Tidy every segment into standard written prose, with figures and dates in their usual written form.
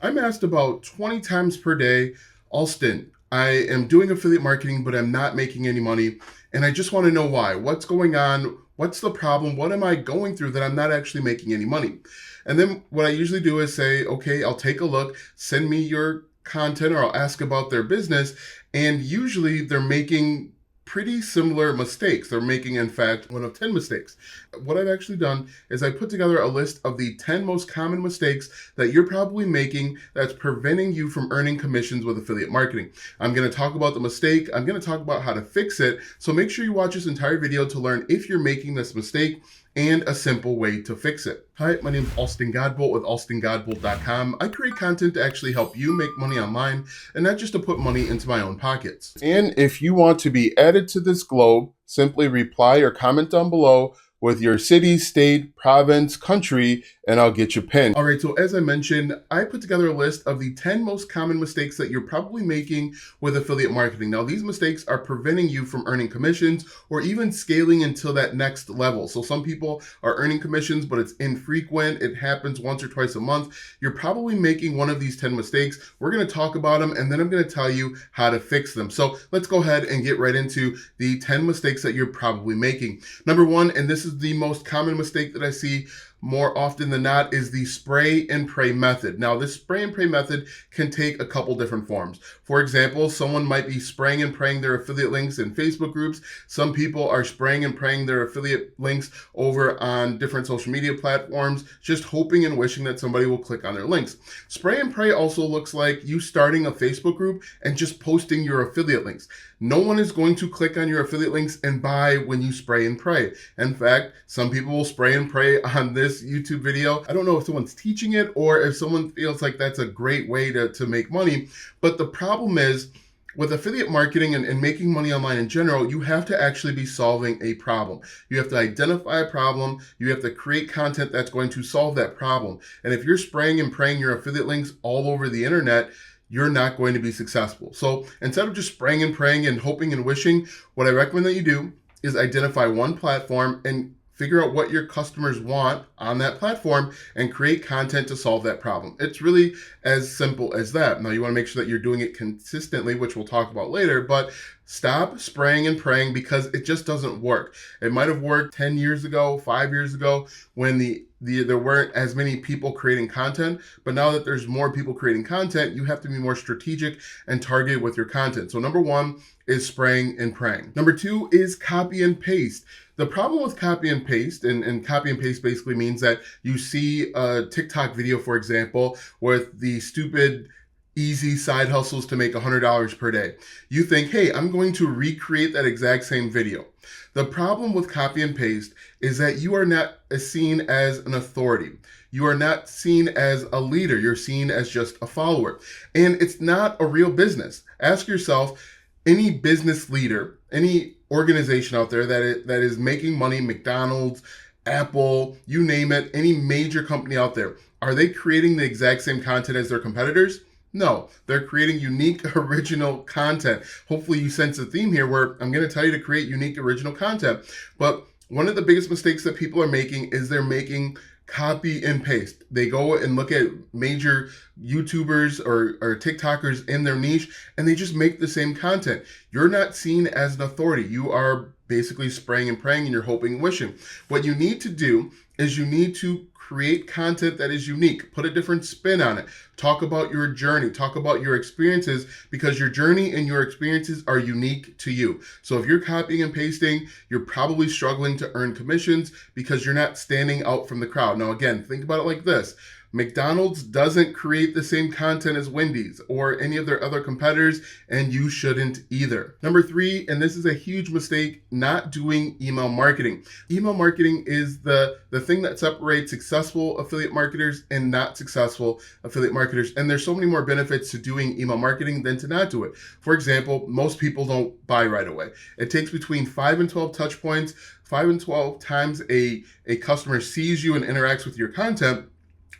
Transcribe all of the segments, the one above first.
I'm asked about 20 times per day, Alston, I am doing affiliate marketing, but I'm not making any money. And I just want to know why. What's going on? What's the problem? What am I going through that I'm not actually making any money? And then what I usually do is say, okay, I'll take a look, send me your content, or I'll ask about their business. And usually they're making pretty similar mistakes. They're making, in fact, one of 10 mistakes. What I've actually done is I put together a list of the 10 most common mistakes that you're probably making that's preventing you from earning commissions with affiliate marketing. I'm going to talk about the mistake. I'm going to talk about how to fix it. So make sure you watch this entire video to learn if you're making this mistake and a simple way to fix it. Hi, my name is Alston Godbolt with alstongodbolt.com. I create content to actually help you make money online and not just to put money into my own pockets. And if you want to be added to this globe, simply reply or comment down below with your city, state, province, country, and I'll get you pinned. All right, so as I mentioned, I put together a list of the 10 most common mistakes that you're probably making with affiliate marketing. Now, these mistakes are preventing you from earning commissions or even scaling until that next level. So some people are earning commissions, but it's infrequent. It happens once or twice a month. You're probably making one of these 10 mistakes. We're gonna talk about them, and then I'm gonna tell you how to fix them. So let's go ahead and get right into the 10 mistakes that you're probably making. Number one, and this is the most common mistake that I see more often than not, is the spray and pray method. Now, this spray and pray method can take a couple different forms. For example, someone might be spraying and praying their affiliate links in Facebook groups. Some people are spraying and praying their affiliate links over on different social media platforms, just hoping and wishing that somebody will click on their links. Spray and pray also looks like you starting a Facebook group and just posting your affiliate links. No one is going to click on your affiliate links and buy when you spray and pray. In fact, some people will spray and pray on this YouTube video. I don't know if someone's teaching it or if someone feels like that's a great way to make money. But the problem is, with affiliate marketing and making money online in general, you have to actually be solving a problem. You have to identify a problem. You have to create content that's going to solve that problem. And if you're spraying and praying your affiliate links all over the internet, you're not going to be successful. So instead of just spraying and praying and hoping and wishing, what I recommend that you do is identify one platform and figure out what your customers want on that platform and create content to solve that problem. It's really as simple as that. Now, you want to make sure that you're doing it consistently, which we'll talk about later, but stop spraying and praying because it just doesn't work. It might have worked 10 years ago, 5 years ago, when there weren't as many people creating content, but now that there's more people creating content, you have to be more strategic and targeted with your content. So number one is spraying and praying. Number two is copy and paste. The problem with copy and paste, and copy and paste basically means that you see a TikTok video, for example, with the stupid easy side hustles to make $100 per day. You think, hey, I'm going to recreate that exact same video. The problem with copy and paste is that you are not seen as an authority. You are not seen as a leader. You're seen as just a follower. And it's not a real business. Ask yourself, any business leader, any organization out there that is making money, McDonald's, Apple, you name it, any major company out there, are they creating the exact same content as their competitors? No, they're creating unique, original content. Hopefully you sense a theme here where I'm going to tell you to create unique, original content. But one of the biggest mistakes that people are making is they're making copy and paste. They go and look at major YouTubers or TikTokers in their niche, and they just make the same content. You're not seen as an authority. You are basically spraying and praying, and you're hoping and wishing. What you need to do is you need to create content that is unique. Put a different spin on it. Talk about your journey. Talk about your experiences, because your journey and your experiences are unique to you. So if you're copying and pasting, you're probably struggling to earn commissions because you're not standing out from the crowd. Now, again, think about it like this. McDonald's doesn't create the same content as Wendy's or any of their other competitors, and you shouldn't either. Number three, and this is a huge mistake, not doing email marketing. Email marketing is the thing that separates successful affiliate marketers and not successful affiliate marketers. And there's so many more benefits to doing email marketing than to not do it. For example, most people don't buy right away. It takes between 5 and 12 touch points, 5 and 12 times a customer sees you and interacts with your content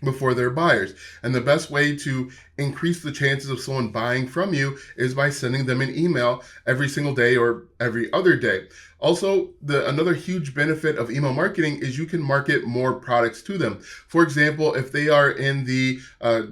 before they're buyers. And the best way to increase the chances of someone buying from you is by sending them an email every single day or every other day. Also, another huge benefit of email marketing is you can market more products to them. For example, if they are in the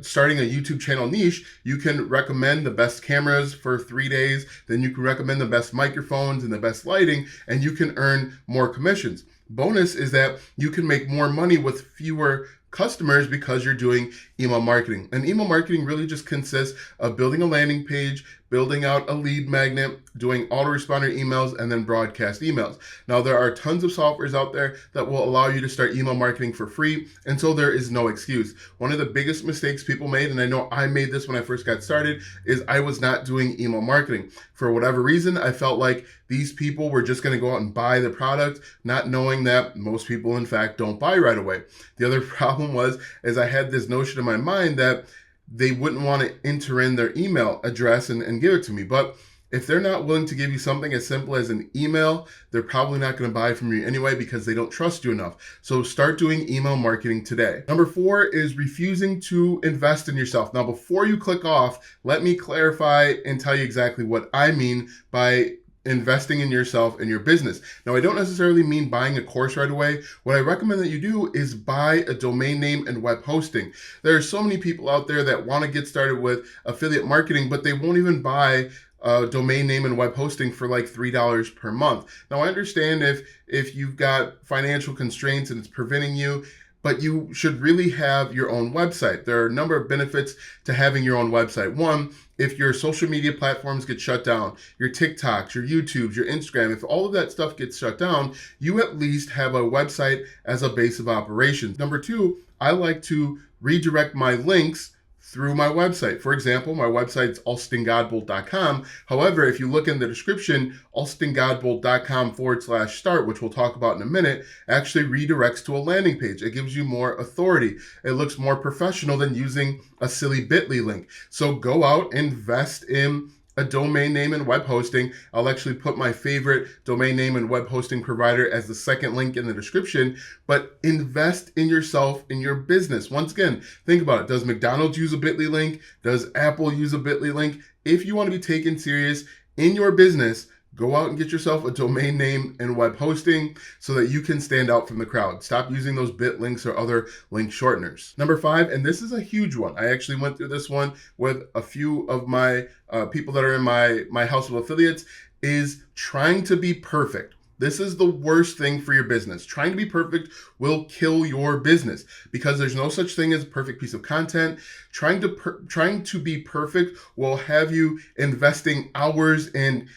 starting a YouTube channel niche, you can recommend the best cameras for 3 days, then you can recommend the best microphones and the best lighting, and you can earn more commissions. Bonus is that you can make more money with fewer customers because you're doing email marketing. And email marketing really just consists of building a landing page, building out a lead magnet, doing autoresponder emails, and then broadcast emails. Now, there are tons of softwares out there that will allow you to start email marketing for free, and so there is no excuse. One of the biggest mistakes people made, and I know I made this when I first got started, is I was not doing email marketing. For whatever reason, I felt like these people were just going to go out and buy the product, not knowing that most people, in fact, don't buy right away. The other problem was, is I had this notion in my mind that they wouldn't want to enter in their email address and give it to me. But if they're not willing to give you something as simple as an email, they're probably not going to buy from you anyway because they don't trust you enough. So start doing email marketing today. Number 4 is refusing to invest in yourself. Now, before you click off, let me clarify and tell you exactly what I mean by investing in yourself and your business. Now, I don't necessarily mean buying a course right away. What I recommend that you do is buy a domain name and web hosting. There are so many people out there that want to get started with affiliate marketing, but they won't even buy a domain name and web hosting for like $3 per month. Now, I understand if you've got financial constraints and it's preventing you, but you should really have your own website. There are a number of benefits to having your own website. One, if your social media platforms get shut down, your TikToks, your YouTubes, your Instagram, if all of that stuff gets shut down, you at least have a website as a base of operations. Number 2, I like to redirect my links through my website. For example, my website is alstongodbold.com. However, if you look in the description, alstongodbold.com/start, which we'll talk about in a minute, actually redirects to a landing page. It gives you more authority. It looks more professional than using a silly bit.ly link. So go out, invest in a domain name and web hosting. I'll actually put my favorite domain name and web hosting provider as the second link in the description, but invest in yourself, in your business. Once again, think about it. Does McDonald's use a bit.ly link? Does Apple use a bit.ly link? If you want to be taken serious in your business, go out and get yourself a domain name and web hosting so that you can stand out from the crowd. Stop using those bit links or other link shorteners. Number 5, and this is a huge one. I actually went through this one with a few of my people that are in my house of affiliates, is trying to be perfect. This is the worst thing for your business. Trying to be perfect will kill your business because there's no such thing as a perfect piece of content. Trying to be perfect will have you investing hours in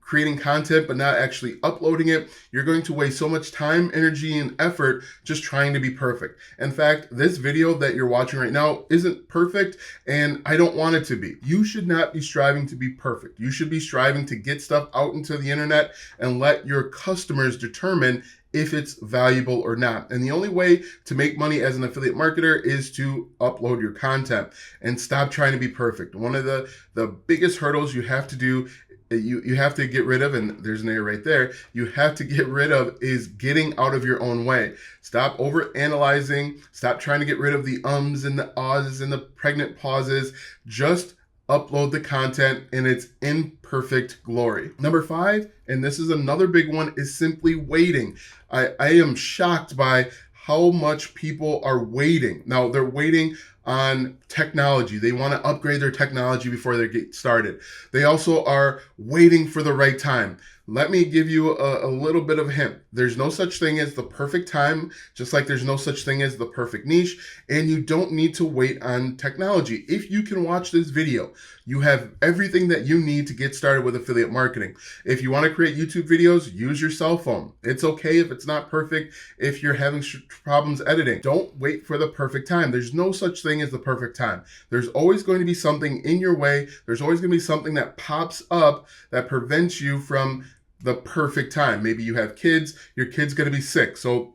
creating content but not actually uploading it. You're going to waste so much time, energy, and effort just trying to be perfect. In fact, this video that you're watching right now isn't perfect, and I don't want it to be. You should not be striving to be perfect. You should be striving to get stuff out into the internet and let your customers determine if it's valuable or not. And the only way to make money as an affiliate marketer is to upload your content and stop trying to be perfect. One of the biggest hurdles you have to do, you have to get rid of, and there's an error right there, you have to get rid of is getting out of your own way. Stop over analyzing. Stop trying to get rid of the ums and the ahs and the pregnant pauses. Just upload the content in its imperfect glory. Number 5, and this is another big one, is simply waiting. I am shocked by how much people are waiting. Now, they're waiting on technology. They want to upgrade their technology before they get started. They also are waiting for the right time. Let me give you a little bit of a hint. There's no such thing as the perfect time, just like there's no such thing as the perfect niche, and you don't need to wait on technology. If you can watch this video, you have everything that you need to get started with affiliate marketing. If you want to create YouTube videos, use your cell phone. It's okay if it's not perfect, if you're having problems editing. Don't wait for the perfect time. There's no such thing as the perfect time. There's always going to be something in your way. There's always going to be something that pops up that prevents you from the perfect time. Maybe you have kids, your kid's going to be sick, so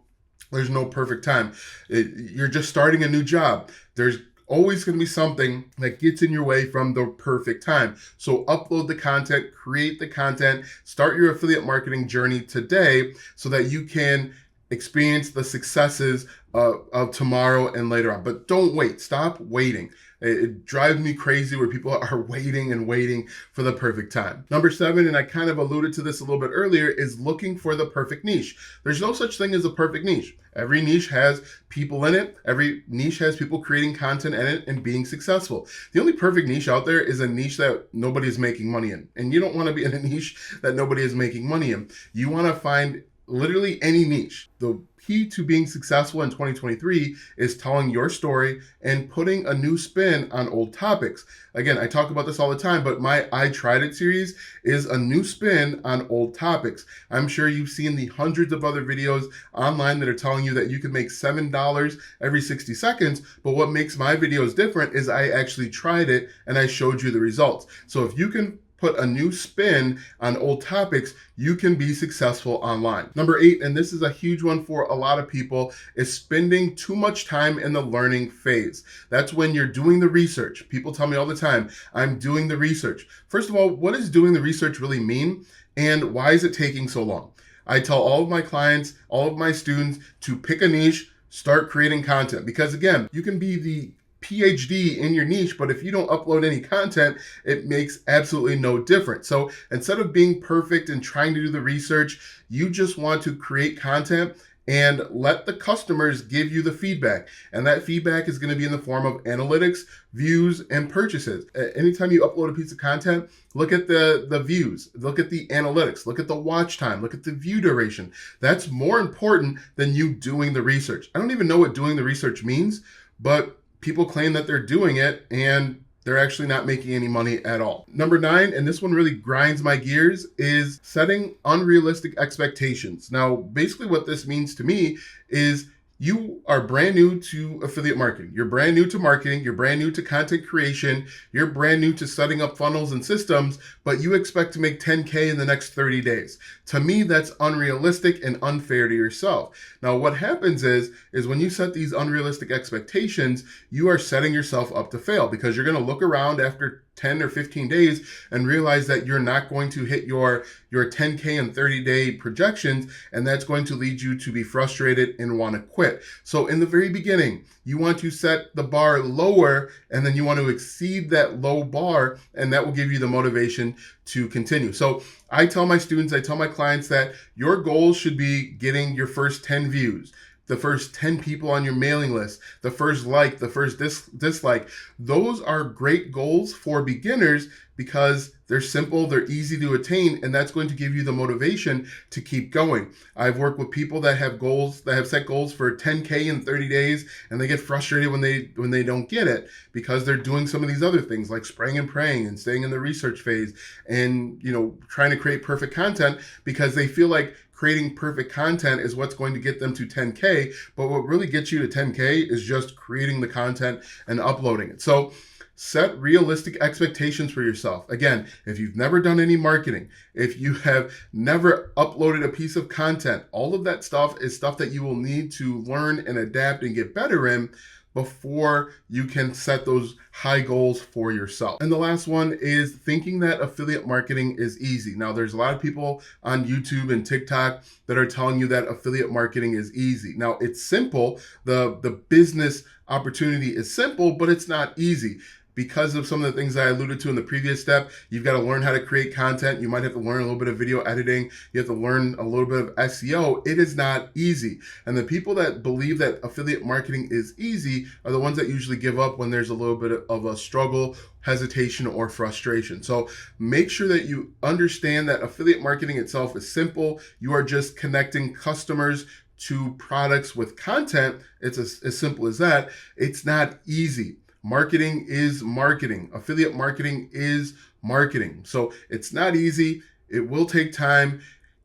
there's no perfect time. You're just starting a new job. There's always going to be something that gets in your way from the perfect time. So upload the content, create the content, start your affiliate marketing journey today so that you can experience the successes of tomorrow and later on. But don't wait. Stop waiting. It drives me crazy where people are waiting and waiting for the perfect time. Number 7, and I kind of alluded to this a little bit earlier, is looking for the perfect niche. There's no such thing as a perfect niche. Every niche has people in it. Every niche has people creating content in it and being successful. The only perfect niche out there is a niche that nobody is making money in. And you don't want to be in a niche that nobody is making money in. You want to find literally any niche. The key to being successful in 2023 is telling your story and putting a new spin on old topics. Again, I talk about this all the time, but my I Tried It series is a new spin on old topics. I'm sure you've seen the hundreds of other videos online that are telling you that you can make $7 every 60 seconds, but what makes my videos different is I actually tried it and I showed you the results. So if you can put a new spin on old topics, you can be successful online. Number 8, and this is a huge one for a lot of people, is spending too much time in the learning phase. That's when you're doing the research. People tell me all the time, I'm doing the research. First of all, what does doing the research really mean? And why is it taking so long? I tell all of my clients, all of my students to pick a niche, start creating content. Because again, you can be the PhD in your niche, but if you don't upload any content, it makes absolutely no difference. So instead of being perfect and trying to do the research, you just want to create content and let the customers give you the feedback. And that feedback is going to be in the form of analytics, views, and purchases. Anytime you upload a piece of content, look at the views, look at the analytics, look at the watch time, look at the view duration. That's more important than you doing the research. I don't even know what doing the research means, but people claim that they're doing it and they're actually not making any money at all. Number 9, and this one really grinds my gears, is setting unrealistic expectations. Now, basically what this means to me is you are brand new to affiliate marketing. You're brand new to marketing. You're brand new to content creation. You're brand new to setting up funnels and systems, but you expect to make 10K in the next 30 days. To me, that's unrealistic and unfair to yourself. Now, what happens is when you set these unrealistic expectations, you are setting yourself up to fail because you're going to look around after 10 or 15 days and realize that you're not going to hit your 10K and 30-day projections, and that's going to lead you to be frustrated and want to quit. So in the very beginning, you want to set the bar lower, and then you want to exceed that low bar, and that will give you the motivation to continue. So I tell my students, I tell my clients that your goal should be getting your first 10 views, the first 10 people on your mailing list, the first like, the first dislike. Those are great goals for beginners because they're simple, they're easy to attain, and that's going to give you the motivation to keep going. I've worked with people that have goals, that have set goals for 10K in 30 days, and they get frustrated when they don't get it because they're doing some of these other things like spraying and praying and staying in the research phase and trying to create perfect content because they feel like creating perfect content is what's going to get them to 10K, but what really gets you to 10K is just creating the content and uploading it. So set realistic expectations for yourself. Again, if you've never done any marketing, if you have never uploaded a piece of content, all of that stuff is stuff that you will need to learn and adapt and get better in before you can set those high goals for yourself. And the last one is thinking that affiliate marketing is easy. Now, there's a lot of people on YouTube and TikTok that are telling you that affiliate marketing is easy. Now, it's simple. The business opportunity is simple, but it's not easy. Because of some of the things I alluded to in the previous step, you've got to learn how to create content. You might have to learn a little bit of video editing. You have to learn a little bit of SEO. It is not easy. And the people that believe that affiliate marketing is easy are the ones that usually give up when there's a little bit of a struggle, hesitation, or frustration. So make sure that you understand that affiliate marketing itself is simple. You are just connecting customers to products with content. It's as simple as that. It's not easy. Marketing is marketing. Affiliate marketing is marketing. So it's not easy. It will take time.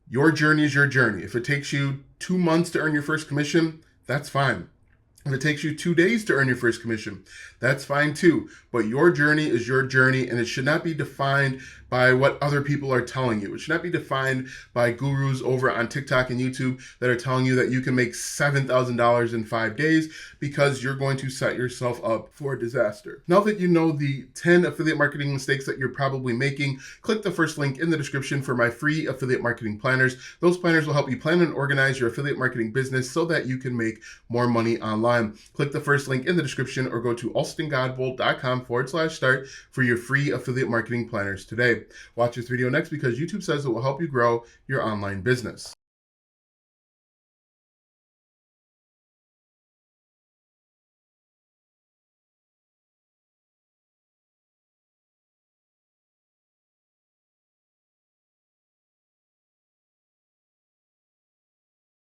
Your journey is your journey. If it takes you 2 months to earn your first commission, that's fine. If it takes you 2 days to earn your first commission, that's fine too. But your journey is your journey, and it should not be defined by what other people are telling you. It should not be defined by gurus over on TikTok and YouTube that are telling you that you can make $7,000 in 5 days, because you're going to set yourself up for disaster. Now that you know the 10 affiliate marketing mistakes that you're probably making, click the first link in the description for my free affiliate marketing planners. Those planners will help you plan and organize your affiliate marketing business so that you can make more money online. Click the first link in the description or go to alstongodbolt.com/start for your free affiliate marketing planners today. Watch this video next because YouTube says it will help you grow your online business.